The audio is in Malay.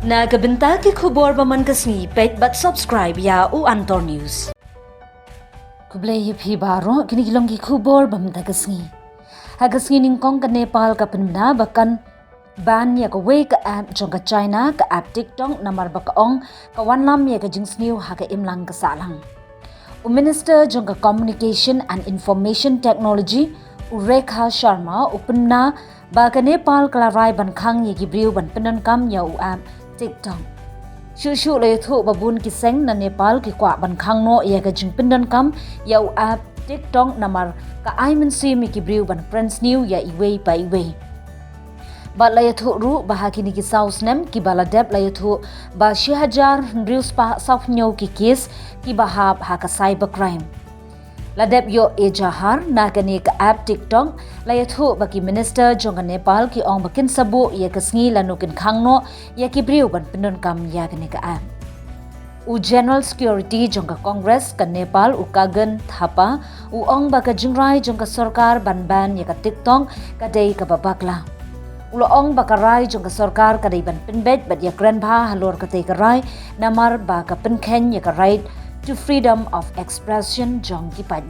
Nagabenta ki khubor baman kasni pet but subscribe ya u Antor News. Kublay hi baro kini kilong ki khubor bamda kasni. Hagasni ningkong ka Nepal ka penna bakan ban ya ka way ka app jong ka China ka app TikTok namar bakaong ka wanlam ya ka jingsniu ha ka imlang ka salang. Minister jong ka Communication and Information Technology Rekha Sharma upenna ba ka Nepal kalarai ban Khang ya gibriu ban penan kam ya u app TikTok. Shushu le thu babun kiseng na Nepal ki kwa ban Khang no ya ka jingpindan kam ya u app TikTok namar ka aiman si mi kibriu ban friends new ya iway pa iway. Ba la thu ru bahaki ni ki saus nem ki baladep la thu ba 6000 rius pa sauf nyo ki case ki bahab ha ka cyber crime. Ladep yo ejahar na kani ka app TikTok la thu ba ki minister jong Nepal ki ong bakin sabu ya kasngi lanukin Khang no ya ki briu ban pinon kam ya kani ka app. U General Security jong ka Congress ka Nepal u kagan thapa u ong ba ka jingrai jong ka sarkar ban ya ka TikTok ka dei ka babakla. Uloong bakarai jong ka sarkar ka dei ban pinbet bat ya grandpa halor ka dei ka rai namar ba ka pinkhen ya ka right to freedom of expression jong ki ba.